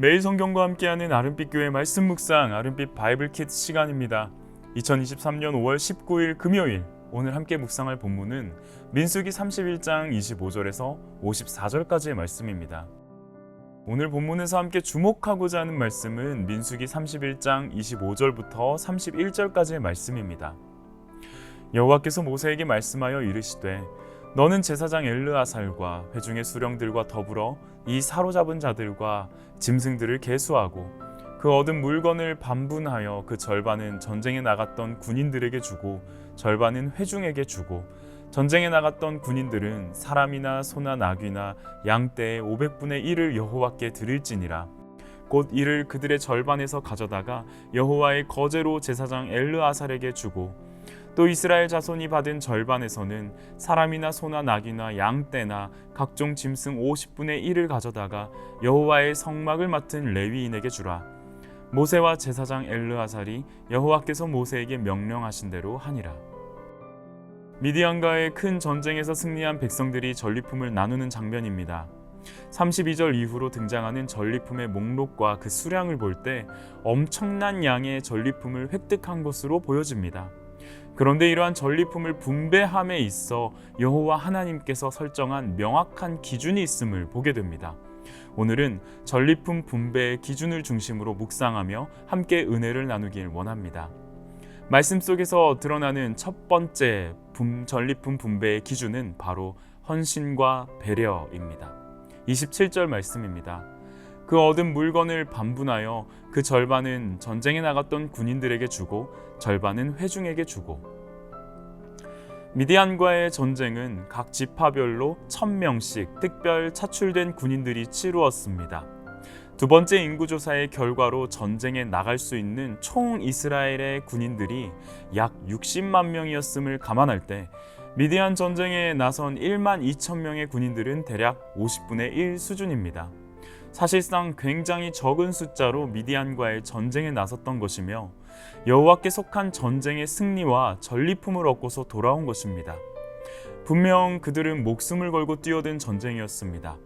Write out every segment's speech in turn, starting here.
매일 성경과 함께하는 아름빛 교회 말씀 묵상 아름빛 바이블 키드 시간입니다. 2023년 5월 19일 금요일 오늘 함께 묵상할 본문은 민수기 31장 25절에서 54절까지의 말씀입니다. 오늘 본문에서 함께 주목하고자 하는 말씀은 민수기 31장 25절부터 31절까지의 말씀입니다. 여호와께서 모세에게 말씀하여 이르시되 너는 제사장 엘르아살과 회중의 수령들과 더불어 이 사로잡은 자들과 짐승들을 계수하고 그 얻은 물건을 반분하여 그 절반은 전쟁에 나갔던 군인들에게 주고 절반은 회중에게 주고 전쟁에 나갔던 군인들은 사람이나 소나 나귀나 양떼의 500분의 1을 여호와께 드릴지니라. 곧 이를 그들의 절반에서 가져다가 여호와의 거제로 제사장 엘르아살에게 주고 또 이스라엘 자손이 받은 절반에서는 사람이나 소나 나귀나 양떼나 각종 짐승 50분의 1을 가져다가 여호와의 성막을 맡은 레위인에게 주라. 모세와 제사장 엘르아살이 여호와께서 모세에게 명령하신 대로 하니라. 미디안과의 큰 전쟁에서 승리한 백성들이 전리품을 나누는 장면입니다. 32절 이후로 등장하는 전리품의 목록과 그 수량을 볼 때 엄청난 양의 전리품을 획득한 것으로 보여집니다. 그런데 이러한 전리품을 분배함에 있어 여호와 하나님께서 설정한 명확한 기준이 있음을 보게 됩니다. 오늘은 전리품 분배의 기준을 중심으로 묵상하며 함께 은혜를 나누길 원합니다. 말씀 속에서 드러나는 첫 번째 전리품 분배의 기준은 바로 헌신과 배려입니다. 27절 말씀입니다. 그 얻은 물건을 반분하여 그 절반은 전쟁에 나갔던 군인들에게 주고 절반은 회중에게 주고. 미디안과의 전쟁은 각 지파별로 1000명씩 특별 차출된 군인들이 치루었습니다. 두 번째 인구조사의 결과로 전쟁에 나갈 수 있는 총 이스라엘의 군인들이 약 60만 명이었음을 감안할 때 미디안 전쟁에 나선 1만 2천 명의 군인들은 대략 50분의 1 수준입니다. 사실상 굉장히 적은 숫자로 미디안과의 전쟁에 나섰던 것이며 여호와께 속한 전쟁의 승리와 전리품을 얻고서 돌아온 것입니다. 분명 그들은 목숨을 걸고 뛰어든 전쟁이었습니다.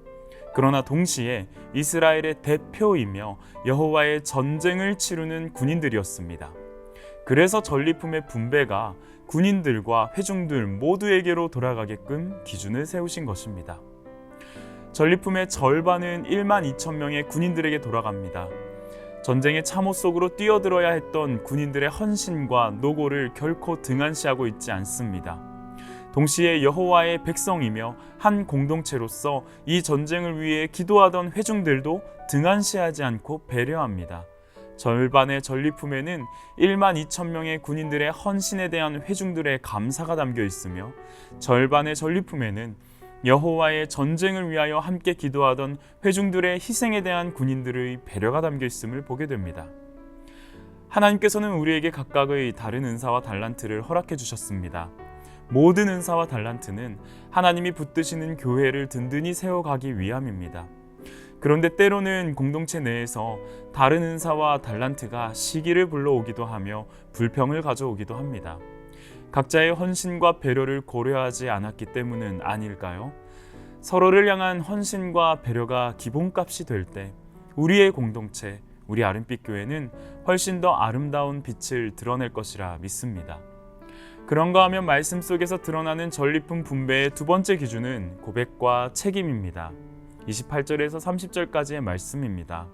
그러나 동시에 이스라엘의 대표이며 여호와의 전쟁을 치르는 군인들이었습니다. 그래서 전리품의 분배가 군인들과 회중들 모두에게로 돌아가게끔 기준을 세우신 것입니다. 전리품의 절반은 1만 2천 명의 군인들에게 돌아갑니다. 전쟁의 참호 속으로 뛰어들어야 했던 군인들의 헌신과 노고를 결코 등한시하고 있지 않습니다. 동시에 여호와의 백성이며 한 공동체로서 이 전쟁을 위해 기도하던 회중들도 등한시하지 않고 배려합니다. 절반의 전리품에는 1만 2천 명의 군인들의 헌신에 대한 회중들의 감사가 담겨 있으며 절반의 전리품에는 여호와의 전쟁을 위하여 함께 기도하던 회중들의 희생에 대한 군인들의 배려가 담겨 있음을 보게 됩니다. 하나님께서는 우리에게 각각의 다른 은사와 달란트를 허락해 주셨습니다. 모든 은사와 달란트는 하나님이 붙드시는 교회를 든든히 세워가기 위함입니다. 그런데 때로는 공동체 내에서 다른 은사와 달란트가 시기를 불러오기도 하며 불평을 가져오기도 합니다. 각자의 헌신과 배려를 고려하지 않았기 때문은 아닐까요? 서로를 향한 헌신과 배려가 기본값이 될 때 우리의 공동체, 우리 아름빛 교회는 훨씬 더 아름다운 빛을 드러낼 것이라 믿습니다. 그런가 하면 말씀 속에서 드러나는 전리품 분배의 두 번째 기준은 고백과 책임입니다. 28절에서 30절까지의 말씀입니다.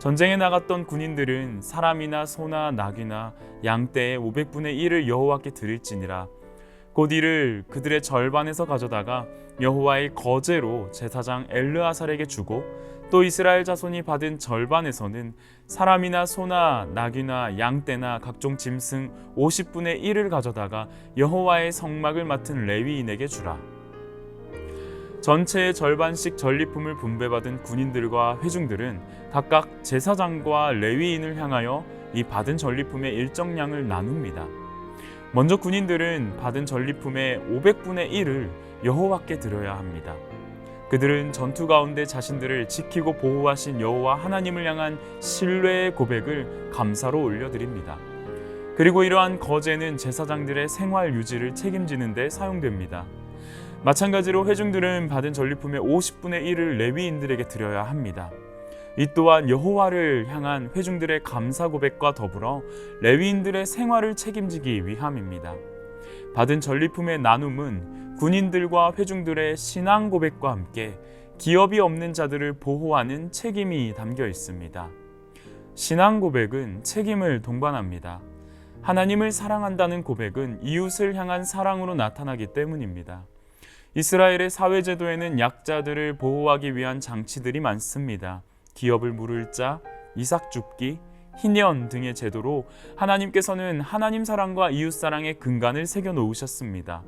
전쟁에 나갔던 군인들은 사람이나 소나 나귀나 양떼의 500분의 1을 여호와께 드릴지니라. 곧 이를 그들의 절반에서 가져다가 여호와의 거제로 제사장 엘르아살에게 주고 또 이스라엘 자손이 받은 절반에서는 사람이나 소나 나귀나 양떼나 각종 짐승 50분의 1을 가져다가 여호와의 성막을 맡은 레위인에게 주라. 전체의 절반씩 전리품을 분배받은 군인들과 회중들은 각각 제사장과 레위인을 향하여 이 받은 전리품의 일정량을 나눕니다. 먼저 군인들은 받은 전리품의 500분의 1을 여호와께 드려야 합니다. 그들은 전투 가운데 자신들을 지키고 보호하신 여호와 하나님을 향한 신뢰의 고백을 감사로 올려드립니다. 그리고 이러한 거제는 제사장들의 생활 유지를 책임지는 데 사용됩니다. 마찬가지로 회중들은 받은 전리품의 50분의 1을 레위인들에게 드려야 합니다. 이 또한 여호와를 향한 회중들의 감사 고백과 더불어 레위인들의 생활을 책임지기 위함입니다. 받은 전리품의 나눔은 군인들과 회중들의 신앙 고백과 함께 기업이 없는 자들을 보호하는 책임이 담겨 있습니다. 신앙 고백은 책임을 동반합니다. 하나님을 사랑한다는 고백은 이웃을 향한 사랑으로 나타나기 때문입니다. 이스라엘의 사회제도에는 약자들을 보호하기 위한 장치들이 많습니다. 기업을 물을 자, 이삭 줍기, 희년 등의 제도로 하나님께서는 하나님 사랑과 이웃 사랑의 근간을 새겨 놓으셨습니다.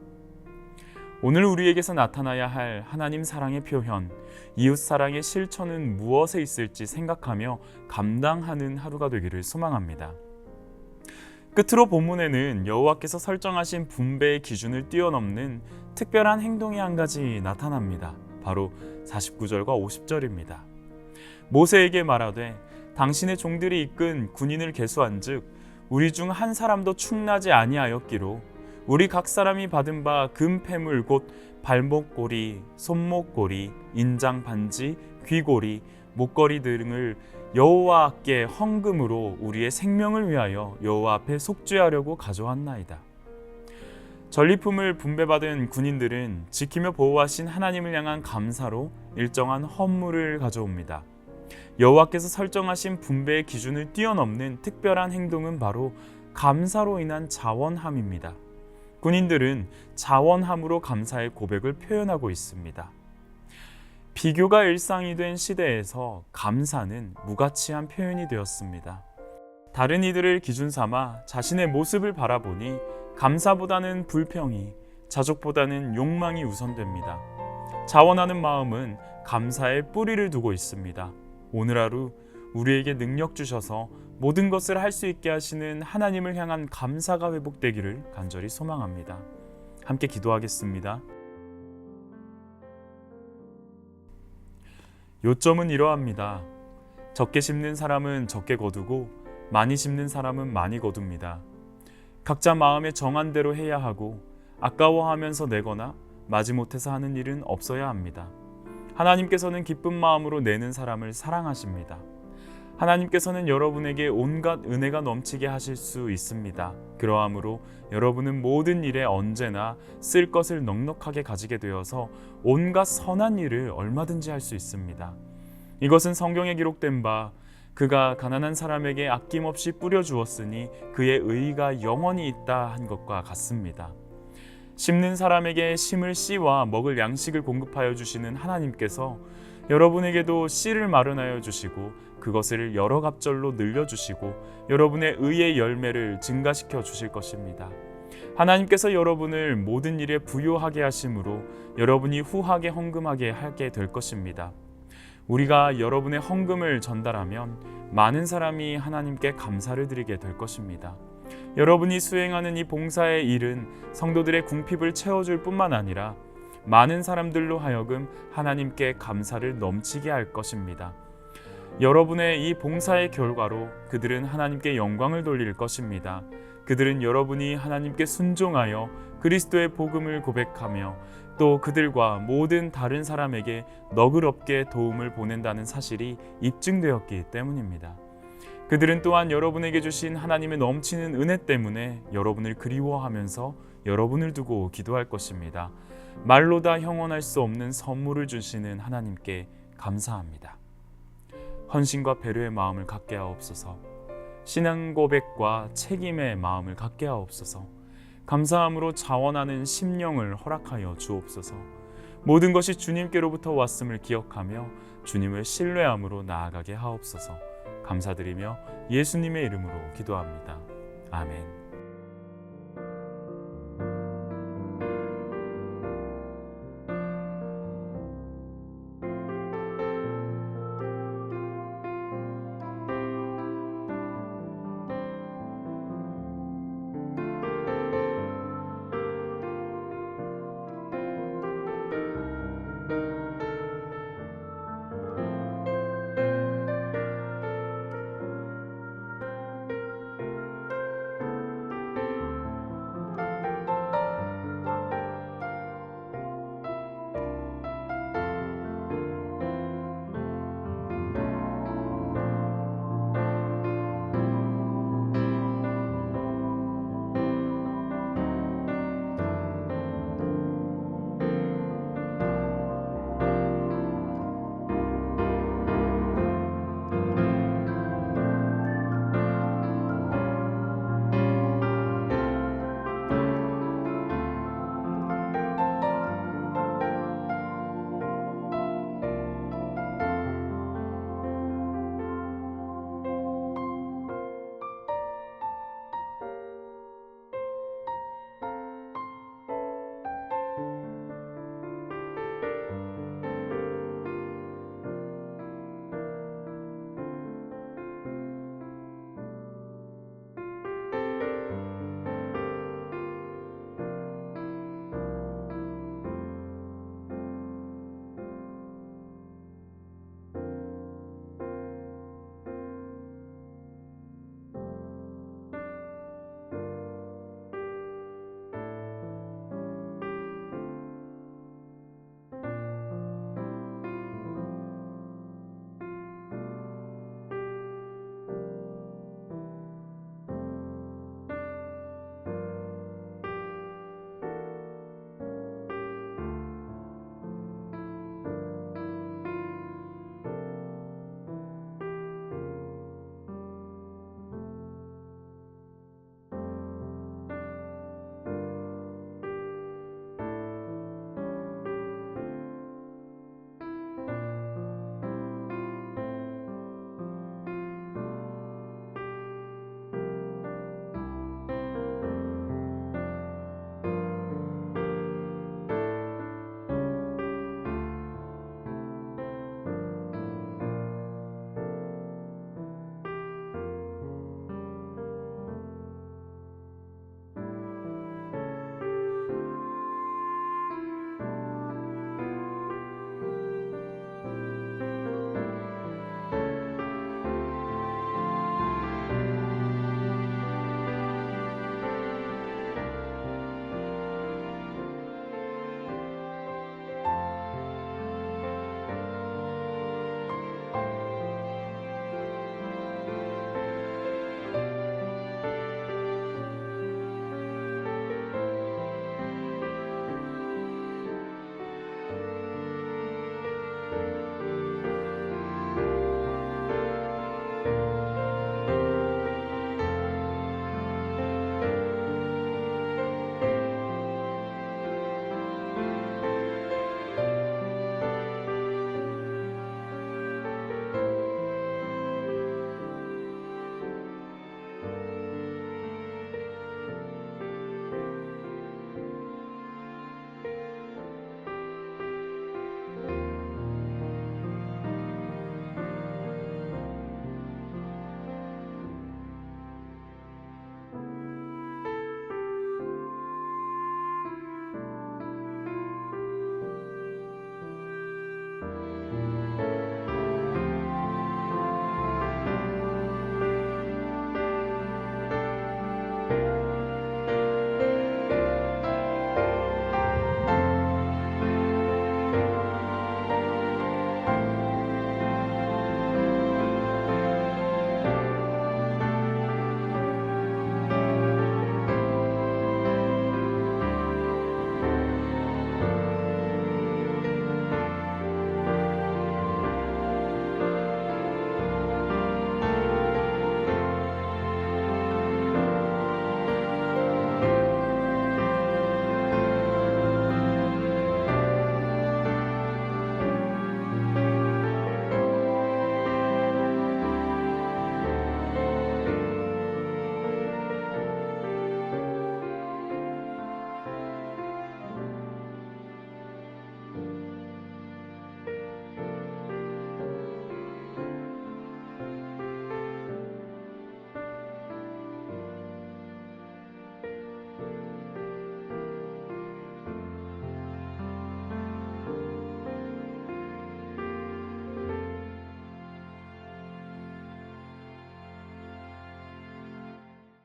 오늘 우리에게서 나타나야 할 하나님 사랑의 표현, 이웃 사랑의 실천은 무엇에 있을지 생각하며 감당하는 하루가 되기를 소망합니다. 끝으로 본문에는 여호와께서 설정하신 분배의 기준을 뛰어넘는 특별한 행동이 한 가지 나타납니다. 바로 49절과 50절입니다. 모세에게 말하되 당신의 종들이 이끈 군인을 계수한즉 우리 중 한 사람도 축나지 아니하였기로 우리 각 사람이 받은 바 금패물 곧 발목고리, 손목고리, 인장 반지, 귀고리, 목걸이 등을 여호와께 헌금으로 우리의 생명을 위하여 여호와 앞에 속죄하려고 가져왔나이다. 전리품을 분배받은 군인들은 지키며 보호하신 하나님을 향한 감사로 일정한 헌물을 가져옵니다. 여호와께서 설정하신 분배의 기준을 뛰어넘는 특별한 행동은 바로 감사로 인한 자원함입니다. 군인들은 자원함으로 감사의 고백을 표현하고 있습니다. 비교가 일상이 된 시대에서 감사는 무가치한 표현이 되었습니다. 다른 이들을 기준 삼아 자신의 모습을 바라보니 감사보다는 불평이, 자족보다는 욕망이 우선됩니다. 자원하는 마음은 감사의 뿌리를 두고 있습니다. 오늘 하루 우리에게 능력 주셔서 모든 것을 할 수 있게 하시는 하나님을 향한 감사가 회복되기를 간절히 소망합니다. 함께 기도하겠습니다. 요점은 이러합니다. 적게 심는 사람은 적게 거두고 많이 심는 사람은 많이 거둡니다. 각자 마음에 정한 대로 해야 하고 아까워하면서 내거나 마지못해서 하는 일은 없어야 합니다. 하나님께서는 기쁜 마음으로 내는 사람을 사랑하십니다. 하나님께서는 여러분에게 온갖 은혜가 넘치게 하실 수 있습니다. 그러하므로 여러분은 모든 일에 언제나 쓸 것을 넉넉하게 가지게 되어서 온갖 선한 일을 얼마든지 할 수 있습니다. 이것은 성경에 기록된 바 그가 가난한 사람에게 아낌없이 뿌려주었으니 그의 의의가 영원히 있다 한 것과 같습니다. 심는 사람에게 심을 씨와 먹을 양식을 공급하여 주시는 하나님께서 여러분에게도 씨를 마련하여 주시고 그것을 여러 갑절로 늘려주시고 여러분의 의의 열매를 증가시켜 주실 것입니다. 하나님께서 여러분을 모든 일에 부요하게 하심으로 여러분이 후하게 헌금하게 하게 될 것입니다. 우리가 여러분의 헌금을 전달하면 많은 사람이 하나님께 감사를 드리게 될 것입니다. 여러분이 수행하는 이 봉사의 일은 성도들의 궁핍을 채워줄 뿐만 아니라 많은 사람들로 하여금 하나님께 감사를 넘치게 할 것입니다. 여러분의 이 봉사의 결과로 그들은 하나님께 영광을 돌릴 것입니다. 그들은 여러분이 하나님께 순종하여 그리스도의 복음을 고백하며 또 그들과 모든 다른 사람에게 너그럽게 도움을 보낸다는 사실이 입증되었기 때문입니다. 그들은 또한 여러분에게 주신 하나님의 넘치는 은혜 때문에 여러분을 그리워하면서 여러분을 두고 기도할 것입니다. 말로 다 형언할 수 없는 선물을 주시는 하나님께 감사합니다. 헌신과 배려의 마음을 갖게 하옵소서. 신앙 고백과 책임의 마음을 갖게 하옵소서. 감사함으로 자원하는 심령을 허락하여 주옵소서. 모든 것이 주님께로부터 왔음을 기억하며 주님을 신뢰함으로 나아가게 하옵소서. 감사드리며 예수님의 이름으로 기도합니다. 아멘.